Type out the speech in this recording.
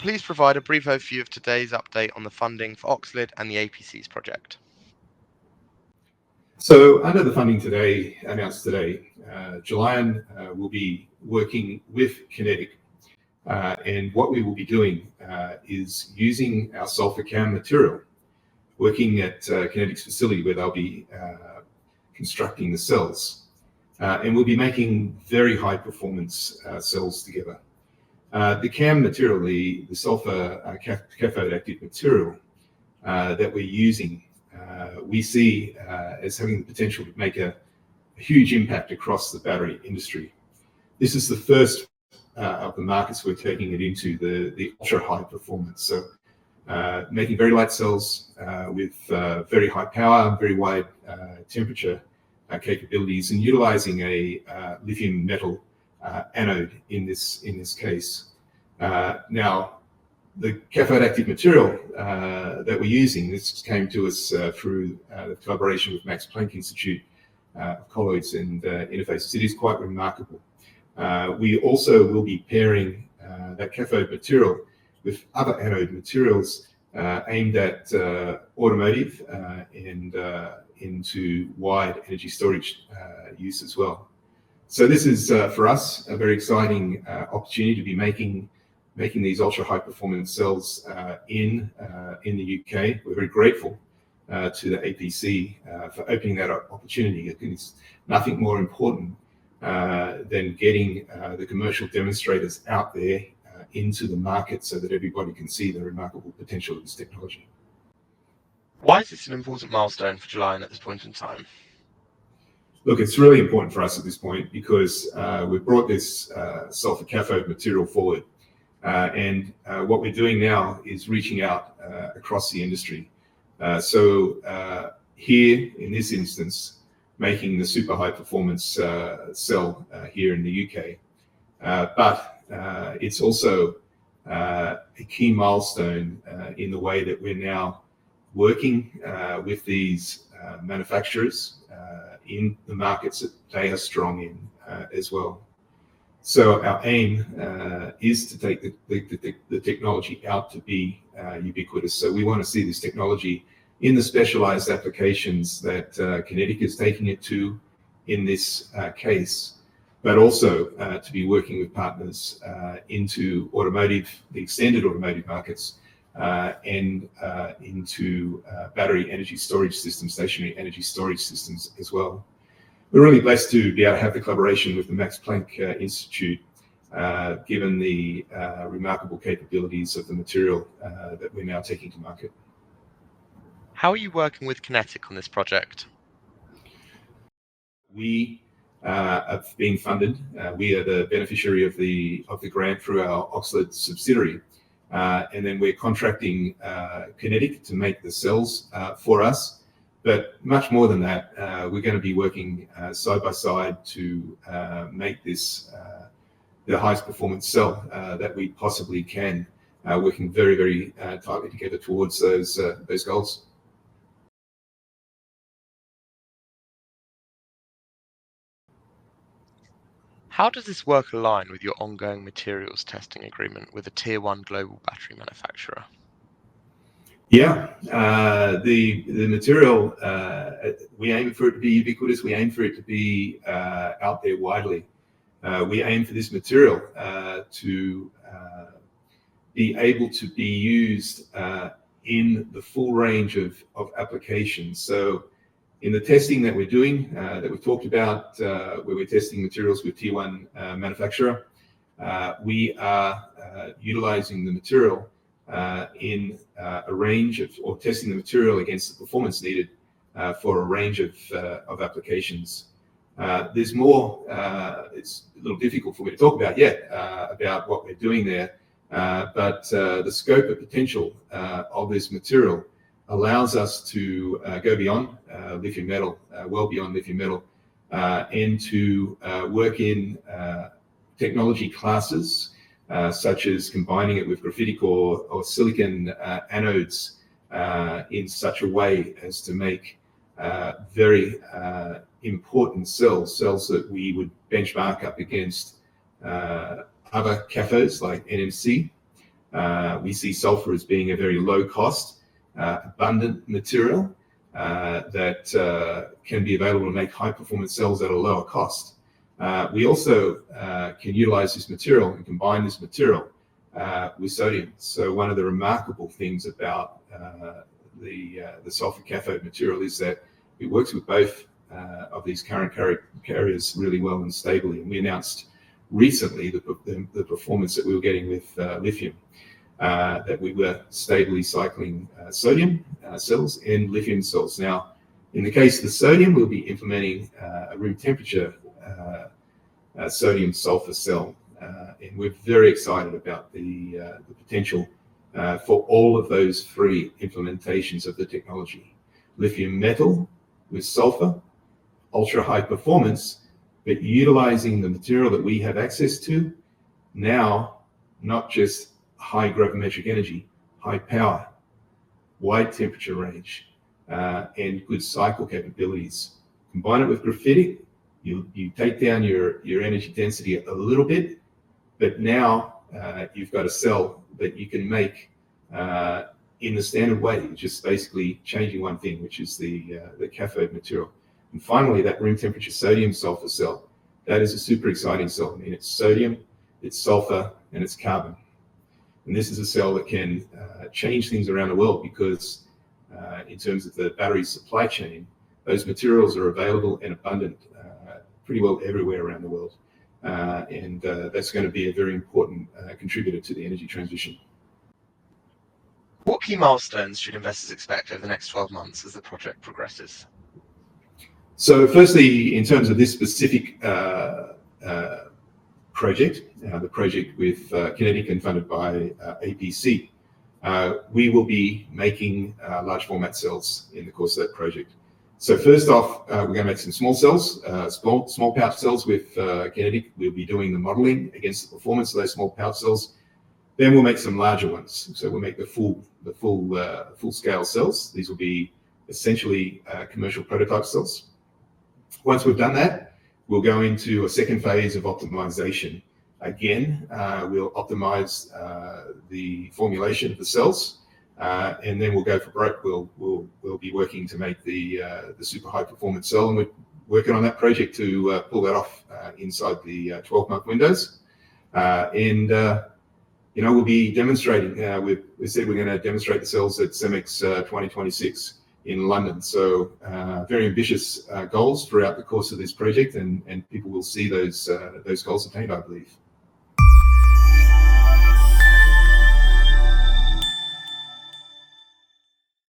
please provide a brief overview of today's update on the funding for Oxlid and the APC's project? So under the funding announced today, Gelion will be working with QinetiQ, and what we will be doing is using our sulfur CAM material, working at QinetiQ's facility where they'll be constructing the cells, and we'll be making very high performance cells together. The CAM material, the sulfur cathode active material that we're using, we see as having the potential to make a huge impact across the battery industry. This is the first of the markets we're taking it into, the ultra high performance. So making very light cells with very high power, very wide temperature capabilities, and utilizing a lithium metal anode in this case. Now, the cathode active material that we're using, this came to us through the collaboration with Max Planck Institute of Colloids and Interfaces. It is quite remarkable. We also will be pairing that cathode material with other anode materials aimed at automotive and into wide energy storage use as well. So this is for us a very exciting opportunity to be making these ultra high performance cells in the UK. We're very grateful to the APC for opening that opportunity. I think it's nothing more important than getting the commercial demonstrators out there into the market so that everybody can see the remarkable potential of this technology. Why is this an important milestone for Gelion at this point in time? Look, it's really important for us at this point because we've brought this sulfur cathode material forward. And what we're doing now is reaching out across the industry. So here, in this instance, making the super high performance cell here in the UK. But it's also a key milestone in the way that we're now working with these manufacturers in the markets that they are strong in as well. So our aim is to take the technology out to be ubiquitous. So we want to see this technology in the specialized applications that QinetiQ is taking it to in this case, but also to be working with partners into automotive, the extended automotive markets, and into battery energy storage systems, stationary energy storage systems as well. We're really blessed to be able to have the collaboration with the Max Planck Institute, given the remarkable capabilities of the material that we're now taking to market. How are you working with QinetiQ on this project? We have been funded. We are the beneficiary of the grant through our Oxlid subsidiary, and then we're contracting QinetiQ to make the cells for us. But much more than that, we're going to be working side by side to make this the highest performance cell that we possibly can, working very, very tightly together towards those goals. How does this work align with your ongoing materials testing agreement with a Tier 1 global battery manufacturer? Yeah, the material, we aim for it to be ubiquitous. We aim for it to be out there widely. We aim for this material to be able to be used in the full range of applications. So in the testing that we're doing, that we've talked about, where we're testing materials with Tier 1 manufacturer, we are utilizing the material in a range of, or testing the material against the performance needed for a range of applications. There's more, it's a little difficult for me to talk about yet, about what we're doing there, but the scope of potential of this material allows us to go beyond lithium metal, well beyond lithium metal, and to work in technology classes such as combining it with graphitic or silicon anodes in such a way as to make very important cells that we would benchmark up against other cathodes like NMC, We see sulfur as being a very low cost, abundant material that can be available to make high performance cells at a lower cost. We also can utilize this material and combine this material with sodium. So one of the remarkable things about the sulfur cathode material is that it works with both of these current carriers really well and stably. And we announced recently the performance that we were getting with lithium, that we were stably cycling sodium cells and lithium cells. Now, in the case of the sodium, we'll be implementing a room temperature sodium sulfur cell. And we're very excited about the potential for all of those three implementations of the technology. Lithium metal with sulfur, ultra high performance, but utilizing the material that we have access to now, not just high gravimetric energy, high power, wide temperature range, and good cycle capabilities. Combine it with graphitic, you take down your energy density a little bit, but now you've got a cell that you can make in the standard way, just basically changing one thing, which is the cathode material. And finally, that room temperature sodium sulfur cell, that is a super exciting cell. I mean, it's sodium, it's sulfur, and it's carbon. And this is a cell that can change things around the world because in terms of the battery supply chain, those materials are available and abundant pretty well everywhere around the world. And that's going to be a very important contributor to the energy transition. What key milestones should investors expect over the next 12 months as the project progresses? So firstly, in terms of this specific project, the project with QinetiQ and funded by APC, we will be making large format cells in the course of that project. So first off, we're going to make some small cells, small pouch cells with QinetiQ. We'll be doing the modeling against the performance of those small pouch cells. Then we'll make some larger ones. So we'll make the full scale cells. These will be essentially commercial prototype cells. Once we've done that, we'll go into a second phase of optimization. Again, we'll optimize the formulation of the cells, and then we'll go for broke. We'll be working to make the super high performance cell, and we're working on that project to pull that off inside the 12-month windows. We'll be demonstrating. We said we're going to demonstrate the cells at CEMEX 2026 in London. So very ambitious goals throughout the course of this project, and people will see those goals attained, I believe.